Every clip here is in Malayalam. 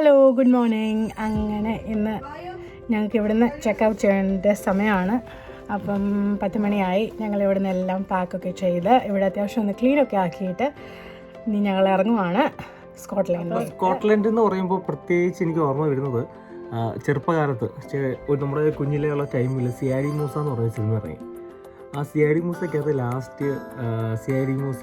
Hello, good morning. അങ്ങനെ ഇന്ന് ഞങ്ങൾക്ക് ഇവിടുന്ന് ചെക്കൗട്ട് ചെയ്യേണ്ട സമയമാണ്. അപ്പം 10 മണിയായി. ഞങ്ങൾ ഇവിടുന്ന് എല്ലാം പാക്കൊക്കെ ചെയ്ത് ഇവിടെ അത്യാവശ്യം ഒന്ന് ക്ലീനൊക്കെ ആക്കിയിട്ട് ഇനി ഞങ്ങൾ ഇറങ്ങുവാണ് സ്കോട്ട്ലൻഡ് എന്ന് പറയുമ്പോൾ പ്രത്യേകിച്ച് എനിക്ക് ഓർമ്മ വരുന്നത് ചെറുപ്പകാലത്ത് നമ്മുടെ കുഞ്ഞിലെയുള്ള ടൈമിൽ സിയാരി മൂസ എന്ന് പറഞ്ഞ സിനിമ ഇറങ്ങി. ആ സിയാരി മൂസയ്ക്കകത്ത് ലാസ്റ്റ് സിയാരി മൂസ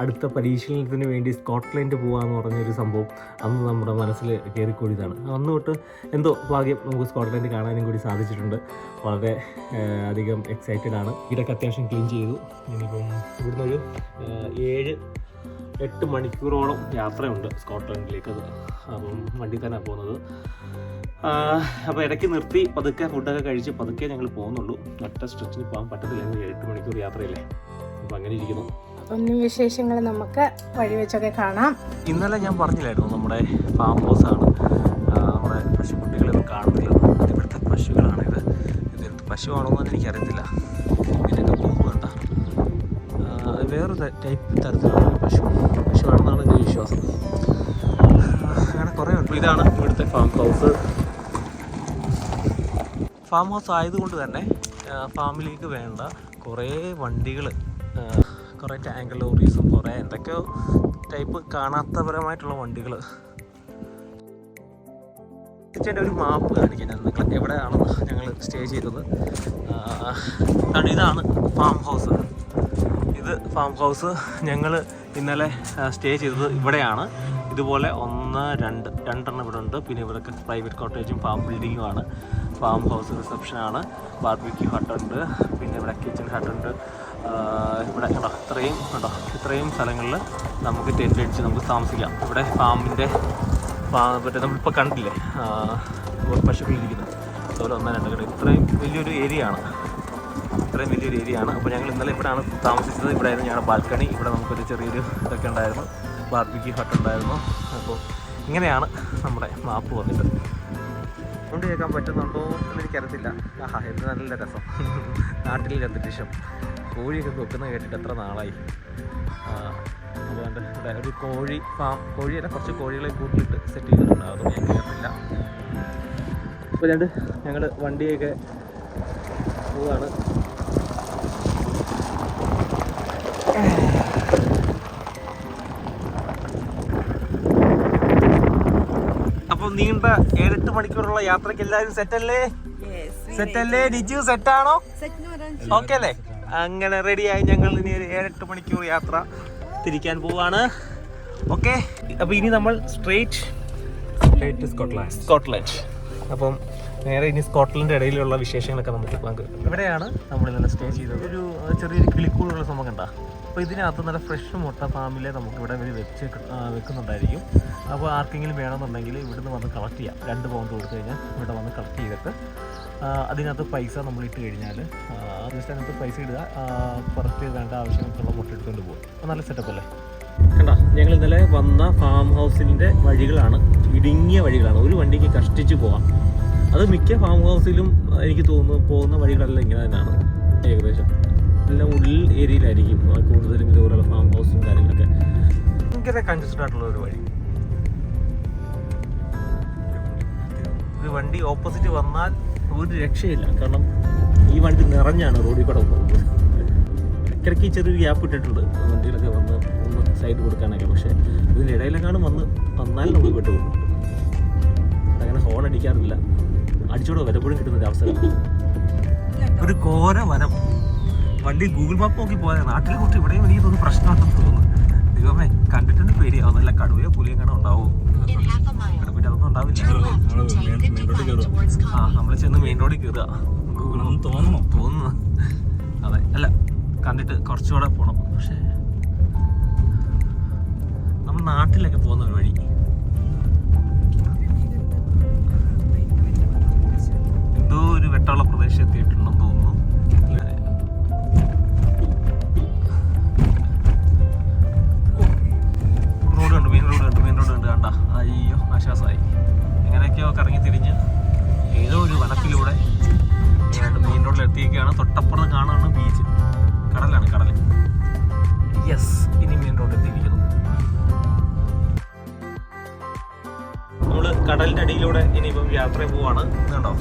അടുത്ത പരിശീലനത്തിന് വേണ്ടി സ്കോട്ട്ലൻഡ് പോകാമെന്ന് പറഞ്ഞൊരു സംഭവം അന്ന് നമ്മുടെ മനസ്സിൽ കയറിക്കൂടിയതാണ്. അന്ന് തൊട്ട് എന്തോ ഭാഗ്യം നമുക്ക് സ്കോട്ട്ലൻഡ് കാണാനും കൂടി സാധിച്ചിട്ടുണ്ട്. വളരെ അധികം എക്സൈറ്റഡ് ആണ്. ഇതൊക്കെ അത്യാവശ്യം ക്ലീൻ ചെയ്തു. ഇനിയിപ്പം ഇവിടുന്ന് ഒരു 7-8 മണിക്കൂറോളം യാത്രയുണ്ട് സ്കോട്ട്ലൻഡിലേക്ക്. അപ്പം വണ്ടി തന്നെ പോകുന്നത്. അപ്പോൾ ഇടയ്ക്ക് നിർത്തി പതുക്കെ ഫുഡൊക്കെ കഴിച്ച് പതുക്കെ ഞങ്ങൾ പോകുന്നുള്ളൂ. ഒറ്റ സ്ട്രെച്ചിന് പോകാൻ പറ്റത്തില്ല, 8 മണിക്കൂർ യാത്രയില്ലേ. അപ്പോൾ അങ്ങനെ ഇരിക്കുന്നു. ഒന്നും വിശേഷങ്ങൾ നമുക്ക് വഴി വെച്ചൊക്കെ കാണാം. ഇന്നലെ ഞാൻ പറഞ്ഞില്ലായിരുന്നു നമ്മുടെ ഫാം ഹൗസാണ്. നമ്മുടെ പശുക്കുട്ടികളൊന്നും കാണുന്നില്ല. ഇവിടുത്തെ പശുക്കളാണിത്. ഇതെന്ത് പശുവാണോന്ന് എനിക്കറിയത്തില്ല. ഇതിൻ്റെയൊക്കെ കൊമ്പ് കണ്ട വേറൊരു തരത്തിലുള്ള പശുവാണെന്നാണ് എൻ്റെ വിശ്വാസം. അങ്ങനെ കുറേ ഉണ്ട്. ഇതാണ് ഇവിടുത്തെ ഫാം ഹൗസ്. ഫാം ഹൗസ് ആയതുകൊണ്ട് തന്നെ ഫാമിലേക്ക് വേണ്ട കുറേ വണ്ടികൾ, കുറേ ടാങ്കർ ലോറീസും കുറേ എന്തൊക്കെയോ ടൈപ്പ് കാണാത്തപരമായിട്ടുള്ള വണ്ടികൾ. ഇതിൻ്റെ ഒരു മാപ്പ് കാണിക്കാൻ നിങ്ങൾ എവിടെയാണ് ഞങ്ങൾ സ്റ്റേ ചെയ്തത്. ഇതാണ് ഫാം ഹൗസ്. ഇത് ഫാം ഹൗസ്. ഞങ്ങൾ ഇന്നലെ സ്റ്റേ ചെയ്തത് ഇവിടെയാണ്. ഇതുപോലെ 2 ഇവിടെ ഉണ്ട്. പിന്നെ ഇവിടെയൊക്കെ പ്രൈവറ്റ് കോട്ടേജും ഫാം ബിൽഡിങ്ങുമാണ്. ഫാം ഹൗസ് റിസപ്ഷനാണ്. ബാർബിക്യൂ ഹട്ടുണ്ട്. പിന്നെ ഇവിടെ കിച്ചൺ ഹട്ടുണ്ട്. ഇവിടെ ഇത്രയും സ്ഥലങ്ങളിൽ നമുക്ക് ടെൻ്റ് അടിച്ച് നമുക്ക് താമസിക്കാം. ഇവിടെ ഫാമിൻ്റെ മറ്റേ നമ്മളിപ്പോൾ കണ്ടില്ലേ പശുക്കളിരിക്കുന്നത്, അതുപോലെ 1-2 കട. ഇത്രയും വലിയൊരു ഏരിയ ആണ്. അപ്പോൾ ഞങ്ങൾ ഇന്നലെ ഇവിടെയാണ് താമസിച്ചത്. ഇവിടെയായിരുന്നു ഞങ്ങളുടെ ബാൽക്കണി. ഇവിടെ നമുക്കൊരു ചെറിയൊരു ഇതൊക്കെ ഉണ്ടായിരുന്നു. ബാർബിക്യൂ ഹട്ട് ഉണ്ടായിരുന്നു. അപ്പോൾ ഇങ്ങനെയാണ് നമ്മുടെ മാപ്പ് വന്നിട്ട്. കൊണ്ട് കേൾക്കാൻ പറ്റുന്നുണ്ടോ എന്ന് എനിക്കറിയത്തില്ല. എന്ത് നല്ല രസം. നാട്ടിലെ അന്തരീക്ഷം. കോഴിയൊക്കെ വെക്കുന്ന കേട്ടിട്ട് എത്ര നാളായി. അതുകൊണ്ട് ഇവിടെ ഒരു കോഴി ഫാം, കോഴിയല്ല കുറച്ച് കോഴികളെ കൂട്ടിയിട്ട് സെറ്റ് ചെയ്തിട്ടുണ്ട്. അതൊന്നും ഞാൻ കേട്ടില്ല. അപ്പോൾ ഞങ്ങൾ വണ്ടിയൊക്കെ പോവാണ്. അപ്പോൾ നീണ്ട 7-8 മണിക്കൂറുള്ള യാത്രയ്ക്ക് എല്ലാവരും സെറ്റല്ലേ? നിജു സെറ്റാണോ? ഓക്കെ അല്ലേ? അങ്ങനെ റെഡിയായി. ഞങ്ങൾ ഇനി ഒരു 7-8 മണിക്കൂർ യാത്ര തിരിക്കാൻ പോവാണ്. ഓക്കെ, അപ്പോൾ ഇനി നമ്മൾ സ്ട്രേറ്റ് സ്കോട്ട്ലൻഡ്. അപ്പം നേരെ ഇനി സ്കോട്ട്ലൻഡ് ഇടയിലുള്ള വിശേഷങ്ങളൊക്കെ നമുക്ക് പങ്കുവെക്കാം. ഇവിടെയാണ് നമ്മൾ ഇന്നലെ സ്റ്റേ ചെയ്തത്. ഒരു ചെറിയൊരു കിളിക്കൂടുള്ള സംഭവം കണ്ട. അപ്പോൾ ഇതിനകത്ത് നല്ല ഫ്രഷ് മുട്ട ഫാമിലെ നമുക്കിവിടെ വെക്കുന്നുണ്ടായിരിക്കും. അപ്പോൾ ആർക്കെങ്കിലും വേണമെന്നുണ്ടെങ്കിൽ ഇവിടുന്ന് വന്ന് കളക്ട് ചെയ്യാം. 2 പൗണ്ട് കൊടുത്തു കഴിഞ്ഞാൽ ഇവിടെ വന്ന് കളക്ട് ചെയ്തിട്ട് അതിനകത്ത് പൈസ നമ്മൾ ഇട്ട് കഴിഞ്ഞാൽ ജസ്റ്റ് അതിനകത്ത് പൈസ ഇടുക, പുറത്ത് വേണ്ട ആവശ്യങ്ങൾക്കുള്ള മുട്ട എടുത്തുകൊണ്ട് പോകും. അപ്പോൾ നല്ല സെറ്റപ്പ് അല്ലേ? കണ്ടോ, ഞങ്ങൾ ഇന്നലെ വന്ന ഫാം ഹൗസിൻ്റെ വഴികളാണ് ഇടുങ്ങിയ വഴികളാണ്. ഒരു വണ്ടിക്ക് കഷ്ടിച്ച് പോകാം. അത് മിക്ക ഫാം ഹൗസിലും എനിക്ക് തോന്നുന്നു പോകുന്ന വഴികളെല്ലാം ഇങ്ങനെ തന്നെയാണ്. ഏകദേശം എല്ലാം ഉള്ളിൽ ഏരിയയിലായിരിക്കും കൂടുതലും ഇതുപോലുള്ള ഫാം ഹൗസും കാര്യങ്ങളൊക്കെ. ഭയങ്കര കൺജസ്റ്റഡ് ആയിട്ടുള്ള ഒരു വഴി. ഒരു വണ്ടി ഓപ്പോസിറ്റ് വന്നാൽ ഒരു രക്ഷയില്ല. കാരണം ഈ വണ്ടി നിറഞ്ഞാണ് റോഡിൽ കൂടെ പോകുന്നത്. ഇടയ്ക്കിടയ്ക്ക് ചെറിയൊരു ഗ്യാപ്പ് ഇട്ടിട്ടുണ്ട് വണ്ടികളൊക്കെ ഒന്ന് സൈഡ് കൊടുക്കാനൊക്കെ. പക്ഷേ ഇതിൻ്റെ ഇടയിലെങ്ങാനും വന്നാൽ നമ്മൾ പെട്ടുപോകും. അങ്ങനെ ഹോൺ അടിക്കാറില്ല. അടിച്ചോടെ വരപ്പോഴും കിട്ടുന്നൊരു അവസരം. ഒരു ഘോര വനം. വണ്ടി ഗൂഗിൾ മാപ്പ് നോക്കി പോയാൽ നാട്ടിലെ കുറിച്ച് ഇവിടെയും എനിക്ക് തോന്നുന്നു പ്രശ്നമുണ്ടെന്ന് തോന്നുന്നു. ദൈവമേ, കണ്ടിട്ടുണ്ട് പേടിയാവും. നല്ല കടുവയോ പുലിയോ കാണാൻ ഉണ്ടാവും. ഇവിടെ പിന്നെ അതൊന്നും ഉണ്ടാവില്ല. നമ്മൾ ചെന്ന് മെയിൻ റോഡിൽ കയറുക. തോന്നുന്നു. അതെ, അല്ല കണ്ടിട്ട് കുറച്ചുകൂടെ പോകണം. പക്ഷേ നമ്മൾ നാട്ടിലൊക്കെ പോകുന്ന ഒരു വഴി. എന്തോ ഒരു വെട്ടമുള്ള പ്രദേശം എത്തിയിട്ടുണ്ടെന്ന് തോന്നുന്നു. മെയിൻ റോഡ് കണ്ട് കണ്ട. അയ്യോ, ആശ്വാസമായി. എങ്ങനെയൊക്കെയോ കറങ്ങി തിരിഞ്ഞ് ഏതോ ഒരു വനത്തിലൂടെ മെയിൻ റോഡിൽ എത്തിയൊക്കെയാണ്. തൊട്ടപ്പുറത്ത് കാണുന്ന ബീച്ച്, കടൽ. യെസ്, ഇനി മെയിൻ റോഡ് എത്തിയിരിക്കുന്നു. നമ്മൾ കടലിൻ്റെ അടിയിലൂടെ ഇനിയിപ്പം യാത്ര പോവാണ്. കണ്ടോ,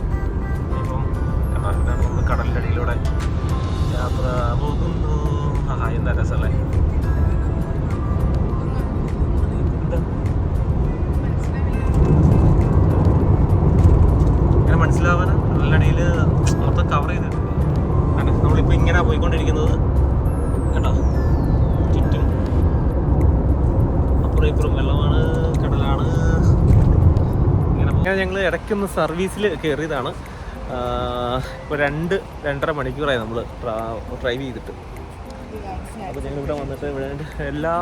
ഇനിയിപ്പം നമ്മൾ കടലിൻ്റെ അടിയിലൂടെ യാത്ര പോകുന്നു. എന്താ രസമല്ലേ? ഇങ്ങനെ മനസ്സിലാവാൻ കടലിനടിയിൽ മൊത്തം കവർ ചെയ്തിട്ടുണ്ട്. നമ്മളിപ്പോൾ ഇങ്ങനെ പോയിക്കൊണ്ടിരിക്കുന്നത് കേട്ടോ, ചുറ്റും അപ്പുറം ഇപ്പുറം വെള്ളമാണ്, കടലാണ്. ഇങ്ങനെ ഞങ്ങൾ ഇടയ്ക്കൊന്ന് സർവീസിൽ കയറിയതാണ്. ഇപ്പോൾ 2-2.5 മണിക്കൂറായി നമ്മൾ ഡ്രൈവ് ചെയ്തിട്ട്. അപ്പോൾ ഞങ്ങളിവിടെ വന്നിട്ട് ഇവിടെ എല്ലാ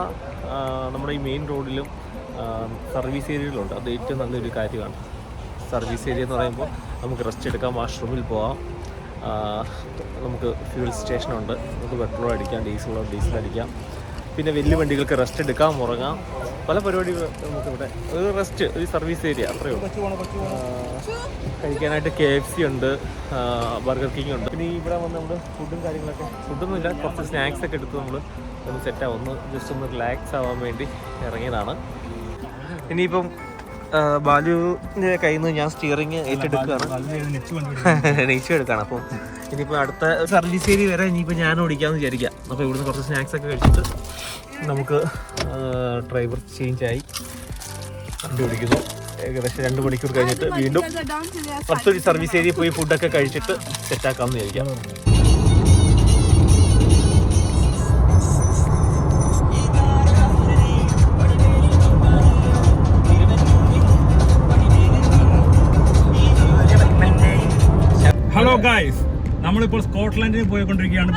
നമ്മുടെ ഈ മെയിൻ റോഡിലും സർവീസ് ഏരിയകളുണ്ട്. അത് ഏറ്റവും നല്ലൊരു കാര്യമാണ്. സർവീസ് ഏരിയ എന്ന് പറയുമ്പോൾ നമുക്ക് റെസ്റ്റ് എടുക്കാം, വാഷ്റൂമിൽ പോകാം, നമുക്ക് ഫ്യൂൽ സ്റ്റേഷനുണ്ട്, നമുക്ക് പെട്രോൾ അടിക്കാം, ഡീസൽ അടിക്കാം, പിന്നെ വലിയ വണ്ടികൾക്ക് റെസ്റ്റ് എടുക്കാം, ഉറങ്ങാം, പല പരിപാടികൾ നമുക്കിവിടെ. ഒരു റെസ്റ്റ്, ഒരു സർവീസ് ഏരിയ, അത്രയേ ഉള്ളൂ. കഴിക്കാനായിട്ട് KFC ഉണ്ട്, ബർഗർ കിങ് ഉണ്ട്. പിന്നെ ഇവിടെ വന്ന് നമ്മൾ ഫുഡും കാര്യങ്ങളൊക്കെ, ഫുഡൊന്നുമില്ല, കുറച്ച് സ്നാക്സ് ഒക്കെ എടുത്ത് നമ്മൾ ഒന്ന് സെറ്റാവും, ഒന്ന് ജസ്റ്റ് ഒന്ന് റിലാക്സ് ആവാൻ വേണ്ടി ഇറങ്ങിയതാണ്. ഇനിയിപ്പം ബാലുവിൻ്റെ കയ്യിൽ നിന്ന് ഞാൻ സ്റ്റിയറിങ് ഏറ്റെടുക്കുകയാണ്, നെയ്ച്ചു എടുക്കുകയാണ്. അപ്പം ഇനിയിപ്പോൾ അടുത്ത സർവീസ് ഏരിയ വരെ ഇനിയിപ്പോൾ ഞാൻ ഓടിക്കാമെന്ന് വിചാരിക്കാം. അപ്പോൾ ഇവിടുന്ന് കുറച്ച് സ്നാക്സ് ഒക്കെ കഴിച്ചിട്ട് നമുക്ക് ഡ്രൈവർ ചേഞ്ചായി വണ്ടി ഓടിക്കുന്നു. ഏകദേശം 2 മണിക്കൂർ കഴിഞ്ഞിട്ട് വീണ്ടും അടുത്തൊരു സർവീസ് ഏരിയ പോയി ഫുഡൊക്കെ കഴിച്ചിട്ട് സെറ്റാക്കാമെന്ന് വിചാരിക്കാം. ഹലോ ഗൈസ്, നമ്മളിപ്പോൾ സ്കോട്ട്ലൻഡിൽ പോയിക്കൊണ്ടിരിക്കുകയാണ്.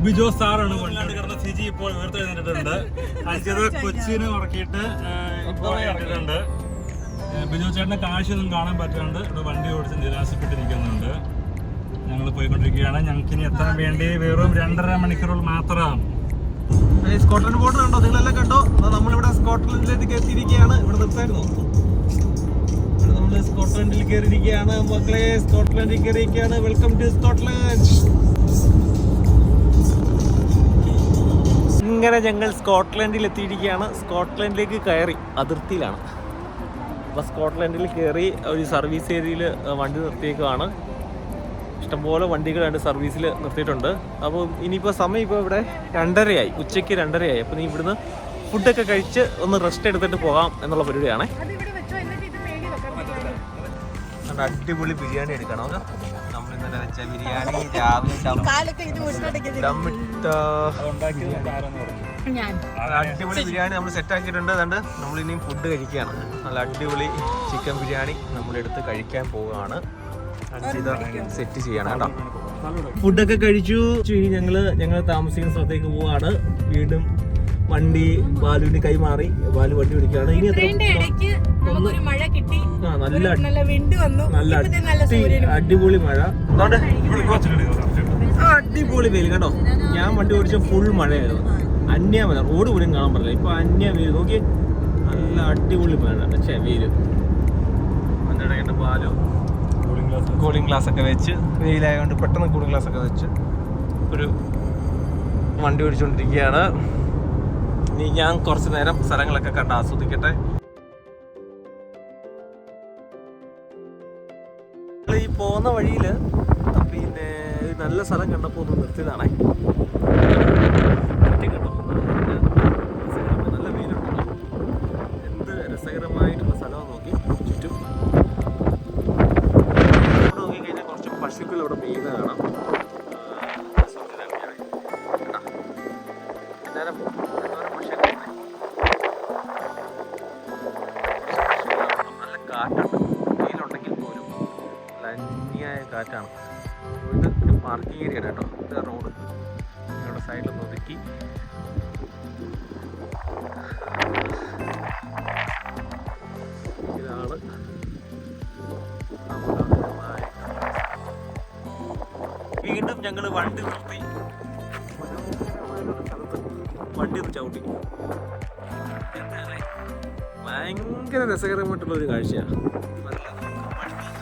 ബിജോ സാറാണ് കൊല്ലാണ്ട് കിടന്ന സിജി ഇപ്പോൾ ഉയർത്തെഴുന്നേറ്റിട്ടുണ്ട്. അഞ്ചത് കൊച്ചിന് ഉറക്കിയിട്ട് ഇപ്പോൾ ഇറങ്ങിയിട്ടുണ്ട്. ബിജോ ചേട്ടൻ്റെ കാഴ്ചയൊന്നും കാണാൻ പറ്റാണ്ട് ഇവിടെ വണ്ടി ഓടിച്ച് നിരാശപ്പെട്ടിരിക്കുന്നുണ്ട്. ഞങ്ങൾ പോയിക്കൊണ്ടിരിക്കുകയാണ്. ഞങ്ങൾക്ക് ഇനി എത്താൻ വേണ്ടി വെറും 2.5 മണിക്കൂറുകൾ മാത്രമാണ്. സ്കോട്ട്ലൻഡ് ബോർഡർ കണ്ടോ, നിങ്ങളെല്ലാം കണ്ടോ? നമ്മളിവിടെ സ്കോട്ട്ലൻഡിലേക്ക് എത്തിയിരിക്കുകയാണ്. ഇവിടെ നിർത്തായിരുന്നു, നമ്മൾ സ്കോട്ട്ലൻഡിൽ കയറിയിരിക്കുകയാണ് മക്കളെ. സ്കോട്ട്ലൻഡിൽ കയറിയിരിക്കുകയാണ്. Welcome to Scotland. ഇങ്ങനെ ഞങ്ങൾ സ്കോട്ട്ലൻഡിൽ എത്തിയിരിക്കുകയാണ്. സ്കോട്ട്ലൻഡിലേക്ക് കയറി, അതിർത്തിയിലാണ്. അപ്പോൾ സ്കോട്ട്ലൻഡിൽ കയറി ഒരു സർവീസ് ഏരിയയിൽ വണ്ടി നിർത്തിയേക്കുവാണ്. ഇഷ്ടംപോലെ വണ്ടികൾ രണ്ട് സർവീസിൽ നിർത്തിയിട്ടുണ്ട്. അപ്പോൾ ഇനിയിപ്പോൾ സമയം ഇപ്പോൾ ഇവിടെ 2:30 ഉച്ചയ്ക്ക് 2:30. അപ്പോൾ നീ ഇവിടുന്ന് ഫുഡൊക്കെ കഴിച്ച് ഒന്ന് റെസ്റ്റ് എടുത്തിട്ട് പോകാം എന്നുള്ള പരിപാടിയാണേ. അടിപൊളി ബിരിയാണി എടുക്കണം. നമ്മൾ ഇന്നലെ വെച്ച ബിരിയാണി അടിപൊളി ബിരിയാണി നമ്മൾ സെറ്റ് ആക്കിയിട്ടുണ്ട്. അതുകൊണ്ട് നമ്മൾ ഇനിയും ഫുഡ് കഴിക്കുകയാണ്. നല്ല അടിപൊളി ചിക്കൻ ബിരിയാണി നമ്മളെടുത്ത് കഴിക്കാൻ പോവുകയാണ്. സെറ്റ് ചെയ്യണം കേട്ടോ. ഫുഡൊക്കെ കഴിച്ചു. ഇനി ഞങ്ങൾ താമസിക്കുന്ന സ്ഥലത്തേക്ക് പോവാണ്. വീണ്ടും വണ്ടി ബാലുവിന് കൈമാറി, ബാലു വണ്ടി പിടിക്കുകയാണ്. ഇനി നല്ല അടിപൊളി മഴ, അടിപൊളി വെയിൽ കേട്ടോ. ഞാൻ വണ്ടി ഓടിച്ച ഫുൾ മഴയായിരുന്നു. അന്യമല, റോഡ് പോലും കാണാൻ പറ്റില്ല. ഇപ്പൊ അന്യ വെയിൽ നോക്കി, നല്ല അടിപൊളി മഴ. പക്ഷേ വെയിൽ അതിൻ്റെ ഇടയ്ക്ക് ബാലു കൂളിംഗ് ഗ്ലാസ് ഒക്കെ വെച്ച്, വെയിലായതുകൊണ്ട് പെട്ടെന്ന് കൂളിംഗ് ഗ്ലാസ് ഒക്കെ വെച്ച് ഒരു വണ്ടി ഓടിച്ചുകൊണ്ടിരിക്കുകയാണ്. ഇനി ഞാൻ കുറച്ച് നേരം സ്ഥലങ്ങളൊക്കെ കണ്ട് ആസ്വദിക്കട്ടെ. ഈ പോകുന്ന വഴിയിൽ പിന്നെ നല്ല സ്ഥലം കണ്ടപ്പോൾ ഒന്ന് നിർത്തിയതാണേ. കേട്ടോ, നല്ല വെയിലുണ്ടല്ലോ. എന്ത് രസകരമായിട്ടുള്ള സ്ഥലം നോക്കി. ചുറ്റും നോക്കിക്കഴിഞ്ഞാൽ കുറച്ച് പശുക്കൾ ഇവിടെ മെയ്യുന്ന കാണാം. നല്ല കാറ്റുണ്ട്, വെയിലുണ്ടെങ്കിൽ പോലും നല്ല അന്യായ കാറ്റാണ്. ഇത് ഒരു പാർക്കിംഗ് ഏരിയ കേട്ടോ. ഇത് റോഡ് ഇവിടെ സൈഡിലൊന്ന് ഒതുക്കി. ഇതാണ് വീണ്ടും ഞങ്ങൾ വണ്ടി നിർത്തി വണ്ടി ഒന്ന് ചവിട്ടി. ഭയങ്കര രസകരമായിട്ടുള്ള ഒരു കാഴ്ചയാണ്.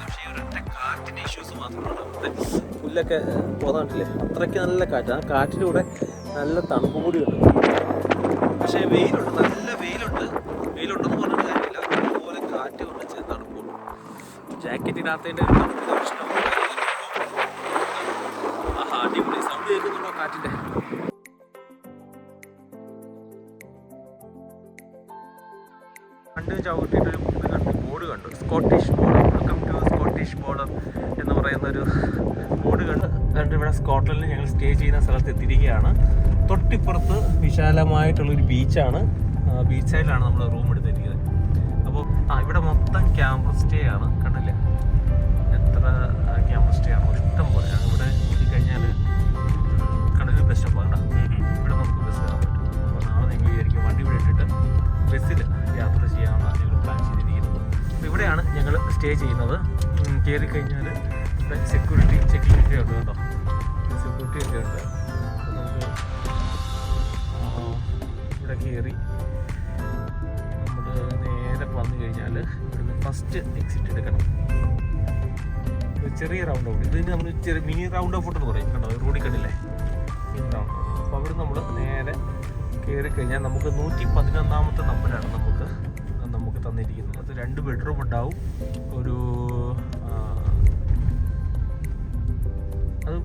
പക്ഷേ ഒരൊറ്റ കാറ്റിൻ്റെ ഇഷ്യൂസ് മാത്രമാണ്. പുല്ലൊക്കെ പോകാണ്ടില്ലേ, അത്രയ്ക്ക് നല്ല കാറ്റ്. ആ കാറ്റിലൂടെ നല്ല തണുപ്പ് കൂടിയുണ്ട്. പക്ഷേ വെയിലുണ്ട്, നല്ല വെയിലുണ്ടെന്ന് പറഞ്ഞിട്ട് കാര്യമില്ല. അതുപോലെ കാറ്റ് കൊണ്ട് തണുപ്പ് ജാക്കറ്റിനകത്തതിൻ്റെ അടിപൊളി സൗണ്ട് കേൾക്കുന്നുണ്ടോ കാറ്റിൻ്റെ? കണ്ട് ചവിട്ടിയിട്ടൊരു ബോർഡ് കണ്ടു, Scottish border, welcome to Scottish border എന്ന് പറയുന്നൊരു ബോർഡ് കണ്ട് ഇവിടെ സ്കോട്ട്ലൻഡിൽ ഞങ്ങൾ സ്റ്റേ ചെയ്യുന്ന സ്ഥലത്ത് എത്തിയിരിക്കുകയാണ്. തൊട്ടിപ്പുറത്ത് വിശാലമായിട്ടുള്ളൊരു ബീച്ചാണ്. ബീച്ച് സൈഡിലാണ് നമ്മൾ റൂം എടുത്തിരിക്കുന്നത്. അപ്പോൾ ഇവിടെ മൊത്തം ക്യാമ്പ് സ്റ്റേ ആണ്. കണ്ടില്ലേ എത്ര ക്യാമ്പ് സ്റ്റേ ആണ്, ഇഷ്ടം പോലെ. ഇവിടെ കഴിഞ്ഞാൽ കണ്ടൊരു ബസ് സ്റ്റോപ്പ് ആണ്. ഇവിടെ നമുക്ക് ബസ് കയറാൻ പറ്റും. അപ്പോൾ നാളെ നിങ്ങൾ വിചാരിക്കും വണ്ടി ഇവിടെ ഇട്ടിട്ട് ബസ്സിൽ യാത്ര ചെയ്യാനാണ് ഞങ്ങൾ പ്ലാൻ ചെയ്തിരിക്കുന്നത്. അപ്പോൾ ഇവിടെയാണ് ഞങ്ങൾ സ്റ്റേ ചെയ്യുന്നത്. കയറി കഴിഞ്ഞാൽ ഇവിടെ സെക്യൂരിറ്റി ചെക്കിംഗ് ഒക്കെ ഉണ്ട് കേട്ടോ, സെക്യൂരിറ്റി ഒക്കെ ഉണ്ട്. അപ്പോൾ നമുക്ക് ഇവിടെ കയറി നമ്മൾ നേരെ വന്നു കഴിഞ്ഞാൽ ഇവിടുന്ന് ഫസ്റ്റ് എക്സിറ്റ് എടുക്കണം. ഒരു ചെറിയ റൗണ്ട് ഔട്ട്, ഇതിന് നമ്മൾ ചെറിയ മിനി റൗണ്ട് ഔട്ട് എന്ന് പറയും. കണ്ടോ റോഡിൽ കണ്ടില്ലേ, മിനി റൗണ്ട് ഔട്ട്. അപ്പോൾ അവിടെ നമ്മൾ നേരെ കയറി കഴിഞ്ഞാൽ നമുക്ക് 111ാമത്തെ നമ്പറാണ് നമുക്ക് തന്നിരിക്കുന്നത്. അത് 2 ബെഡ്റൂം ഉണ്ടാവും. ഒരു അത്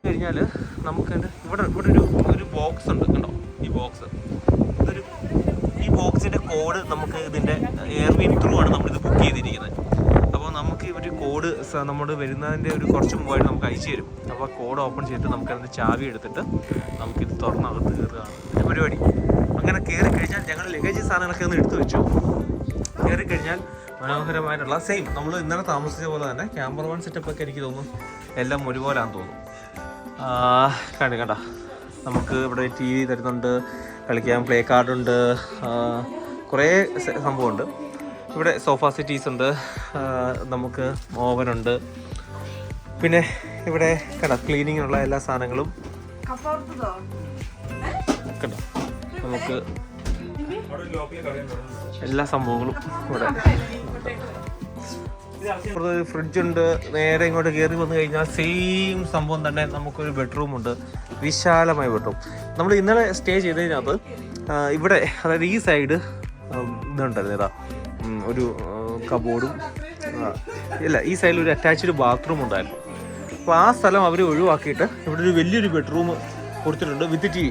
കഴിഞ്ഞാൽ നമുക്ക് ഇവിടെ ഒരു ബോക്സ് ഉണ്ട്. കണ്ടോ ഈ ബോക്സ്, ഈ ബോക്സിൻ്റെ കോഡ് നമുക്ക് ഇതിൻ്റെ എയർവിൻ ത്രൂ ആണ് നമ്മളിത് ബുക്ക് ചെയ്തിരിക്കുന്നത്. അപ്പോൾ നമുക്ക് ഇവർ കോഡ് നമ്മൾ വരുന്നതിൻ്റെ ഒരു കുറച്ച് മുമ്പായിട്ട് നമുക്ക് അയച്ചു തരും. അപ്പോൾ കോഡ് ഓപ്പൺ ചെയ്തിട്ട് നമുക്കതിൻ്റെ ചാവി എടുത്തിട്ട് നമുക്കിത് തുറന്നകത്ത് കയറുകയാണ് ഇതിൻ്റെ പരിപാടി. അങ്ങനെ കയറി കഴിഞ്ഞാൽ ഞങ്ങൾ ലഗേജ് സാധനങ്ങളൊക്കെ ഒന്ന് എടുത്തു വെച്ചു. കയറി കഴിഞ്ഞാൽ മനോഹരമായിട്ടുള്ള സെയിം നമ്മൾ ഇന്നലെ താമസിച്ച പോലെ തന്നെ ക്യാമ്പർ വൺ സെറ്റപ്പൊക്കെ എനിക്ക് തോന്നുന്നു എല്ലാം ഒരുപോലാണെന്ന് തോന്നുന്നു. കണ്ട നമുക്ക് ഇവിടെ TV തരുന്നുണ്ട്, കളിക്കാൻ പ്ലേ കാർഡുണ്ട്, കുറേ സംഭവമുണ്ട്. ഇവിടെ സോഫ സെറ്റീസ് ഉണ്ട്, നമുക്ക് ഓവനുണ്ട്. പിന്നെ ഇവിടെ കണ്ടോ ക്ലീനിങ്ങിനുള്ള എല്ലാ സാധനങ്ങളും കണ്ടോ, നമുക്ക് എല്ലാ സംഭവങ്ങളും ഇവിടെ. ഫ്രിഡ്ജുണ്ട്. നേരെ ഇങ്ങോട്ട് കയറി വന്നു കഴിഞ്ഞാൽ സെയിം സംഭവം തന്നെ നമുക്കൊരു ബെഡ്റൂമുണ്ട്, വിശാലമായ ബെഡ്റൂം. നമ്മൾ ഇന്നലെ സ്റ്റേ ചെയ്തതിനകത്ത് ഇവിടെ അതായത് ഈ സൈഡ് ഇതുണ്ടായിരുന്നു, ഏതാ ഒരു കബോർഡും ഇല്ല, ഈ സൈഡിൽ ഒരു അറ്റാച്ച്ഡ് ബാത്റൂം ഉണ്ടായിരുന്നു. അപ്പോൾ ആ സ്ഥലം അവർ ഒഴിവാക്കിയിട്ട് ഇവിടെ ഒരു വലിയൊരു ബെഡ്റൂം കൊടുത്തിട്ടുണ്ട് വിത്ത് TV.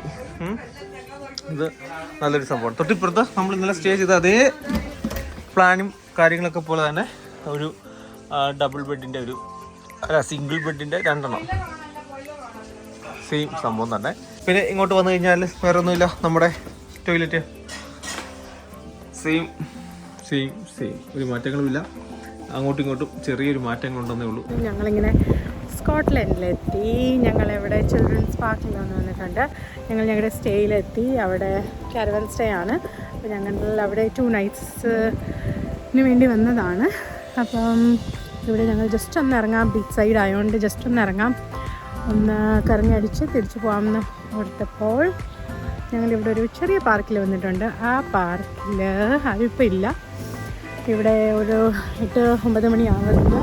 ഇത് നല്ലൊരു സംഭവമാണ്. തൊട്ടിപ്പുറത്ത് നമ്മൾ ഇന്നലെ സ്റ്റേ ചെയ്ത അതേ പ്ലാനും കാര്യങ്ങളൊക്കെ പോലെ തന്നെ ഒരു ഡബിൾ ബെഡിൻ്റെ സിംഗിൾ ബെഡിൻ്റെ 2 എണ്ണം സെയിം സംഭവം തന്നെ. പിന്നെ ഇങ്ങോട്ട് വന്നു കഴിഞ്ഞാൽ വേറെ ഒന്നുമില്ല, നമ്മുടെ ടോയ്ലറ്റ് സെയിം ഒരു മാറ്റങ്ങളുമില്ല. അങ്ങോട്ടും ഇങ്ങോട്ടും ചെറിയൊരു മാറ്റങ്ങളുണ്ടെന്നേ ഉള്ളൂ. ഞങ്ങളിങ്ങനെ സ്കോട്ട്ലൻഡിലെത്തി. ഞങ്ങളിവിടെ ചിൽഡ്രൻസ് പാർക്കിൽ വന്നിട്ടുണ്ട്. ഞങ്ങളുടെ സ്റ്റേയിലെത്തി. അവിടെ കാരവൻ സ്റ്റേ ആണ്. അപ്പോൾ ഞങ്ങൾ അവിടെ 2 നൈറ്റ്സിന് വേണ്ടി വന്നതാണ്. അപ്പം ഇവിടെ ഞങ്ങൾ ജസ്റ്റ് ഒന്ന് ഇറങ്ങാം, ബീച്ച് സൈഡ് ആയതുകൊണ്ട് ജസ്റ്റ് ഒന്ന് ഇറങ്ങാം, ഒന്ന് കറങ്ങി അടിച്ച് തിരിച്ചു പോകാമെന്ന് ഓർത്തപ്പോൾ ഞങ്ങളിവിടെ ഒരു ചെറിയ പാർക്കിൽ വന്നിട്ടുണ്ട്. ആ പാർക്കിൽ അതിപ്പോൾ ഇല്ല, ഇവിടെ ഒരു 8-9 മണിയാകുന്നു.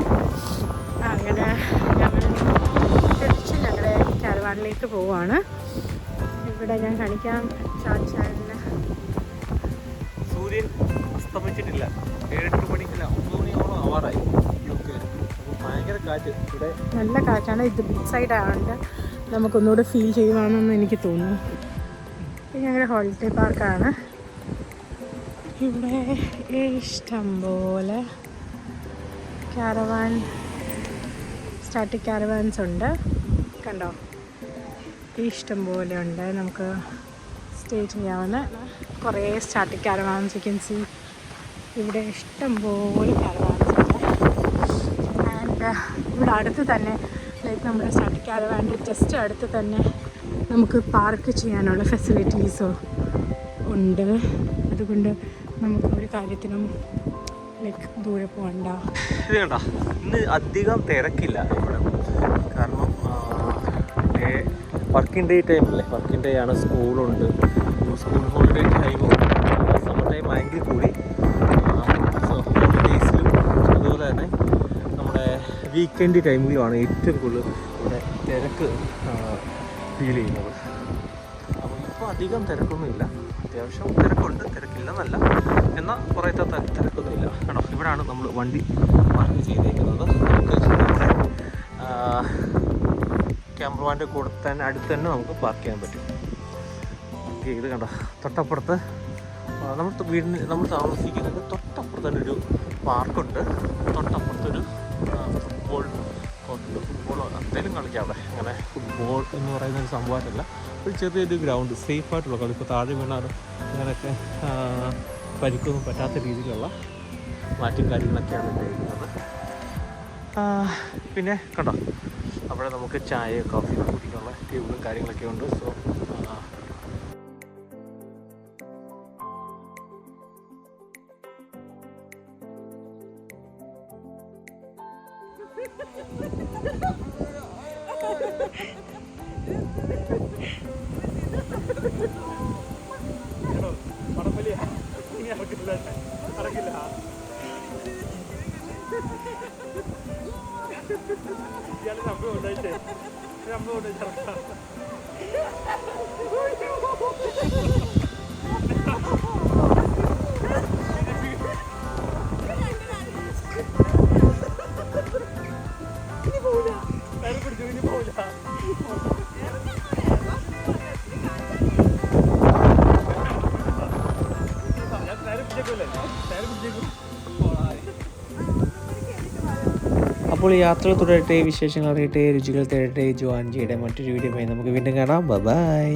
അങ്ങനെ ഞങ്ങൾ തിരിച്ച് ഞങ്ങളുടെ കാരവാനിലേക്ക് പോവുകയാണ്. ഇവിടെ ഞാൻ കാണിക്കാം. ചാച്ചാലിന് സൂര്യൻ അസ്തമിച്ചിട്ടില്ല, 7-8 മണിക്കില്ല, 9 മണിയോളം ആവാറായി. ഭയങ്കര കാറ്റ്, ഇവിടെ നല്ല കാറ്റാണ്. ഇത് ബീച്ച് സൈഡ് ആയതുകൊണ്ട് നമുക്കൊന്നുകൂടെ ഫീൽ ചെയ്യുവാണെന്ന് എനിക്ക് തോന്നുന്നു. ഇത് ഞങ്ങളുടെ ഹോളിഡേ പാർക്കാണ്. ഇവിടെ ഇഷ്ടംപോലെ സ്റ്റാറ്റിക് കാരവാൻസ് ഉണ്ട്. കണ്ടോ, ഇഷ്ടംപോലെ ഉണ്ട്. നമുക്ക് സ്റ്റേ ചെയ്യാവുന്ന കുറേ സ്റ്റാറ്റിക് കാരവാൻസ് യു ക്യാൻ സീ. ഇവിടെ ഇഷ്ടംപോലെ കാരവാൻസ് ഉണ്ട്. ആൻഡ് ഇവിടെ അടുത്ത് തന്നെ ലൈക്ക് നമ്മുടെ സ്റ്റാറ്റിക് കാരവാൻ്റെ ജസ്റ്റ് അടുത്ത് തന്നെ നമുക്ക് പാർക്ക് ചെയ്യാനുള്ള ഫെസിലിറ്റീസ് ഉണ്ട്. അതുകൊണ്ട് നമുക്ക് ഒരു കാര്യത്തിനും ലൈക്ക് ദൂരെ പോകണ്ട. ഇത് കണ്ടോ, ഇന്ന് അധികം തിരക്കില്ല ഇവിടെ. കാരണം വർക്കിംഗ് ഡേ ടൈമല്ലേ, വർക്കിംഗ് ഡേ ആണ്, സ്കൂളുണ്ട്, സ്കൂൾ ഹോളിഡേ ടൈമും സമ്മർ ടൈം ആയെങ്കിൽ കൂടി ഹോളിഡേയ്സിലും അതുപോലെ തന്നെ നമ്മുടെ വീക്കെൻഡ് ടൈമിലുമാണ് ഏറ്റവും കൂടുതൽ ഇവിടെ തിരക്ക് ഫീൽ ചെയ്യുന്നത്. അപ്പോൾ ഇപ്പോൾ അധികം തിരക്കൊന്നുമില്ല, അത്യാവശ്യം തിരക്കുണ്ട്, തിരക്കില്ലെന്നല്ല, എന്നാൽ കുറേത്തെ തിരക്കൊന്നുമില്ല. കേട്ടോ, ഇവിടെയാണ് നമ്മൾ വണ്ടി പാർക്ക് ചെയ്തേക്കുന്നത്. നമുക്ക് നമ്മുടെ ക്യാമ്പർമാൻ്റെ കൂടെ തന്നെ അടുത്ത് തന്നെ നമുക്ക് പാർക്ക് ചെയ്യാൻ പറ്റും. ഓക്കെ, ഇത് കണ്ടോ, തൊട്ടപ്പുറത്ത് നമ്മൾ താമസിക്കുന്നത് തൊട്ടപ്പുറത്ത് തന്നെ ഒരു പാർക്കുണ്ട്. തൊട്ടപ്പുറത്തൊരു ഫുട്ബോൾ കോർട്ടുണ്ട്. ഫുട്ബോൾ എന്തായാലും കളിക്കാം അവിടെ. അങ്ങനെ ഫുട്ബോൾ എന്ന് പറയുന്ന ഒരു സംഭവമായിട്ടല്ല, ഒരു ചെറിയൊരു ഗ്രൗണ്ട്, സേഫായിട്ടുള്ള കളി. ഇപ്പോൾ താഴെ വീണാലും അങ്ങനെയൊക്കെ പരിക്കൊന്നും പറ്റാത്ത രീതിയിലുള്ള മാറ്റും കാര്യങ്ങളൊക്കെയാണ് ഉപയോഗിക്കുന്നത്. പിന്നെ കണ്ടോ, അവിടെ നമുക്ക് ചായ കോഫി കുടിക്കാനുള്ള ടേബിളും കാര്യങ്ങളൊക്കെ ഉണ്ട്. സോ അപ്പോൾ യാത്ര തുടരട്ടെ, വിശേഷങ്ങൾ അറിയട്ടെ, രുചികൾ തേടട്ടെ. ജോആൻജിയുടെ മറ്റൊരു വീഡിയോയുമായി നമുക്ക് വീണ്ടും കാണാം. ബൈ.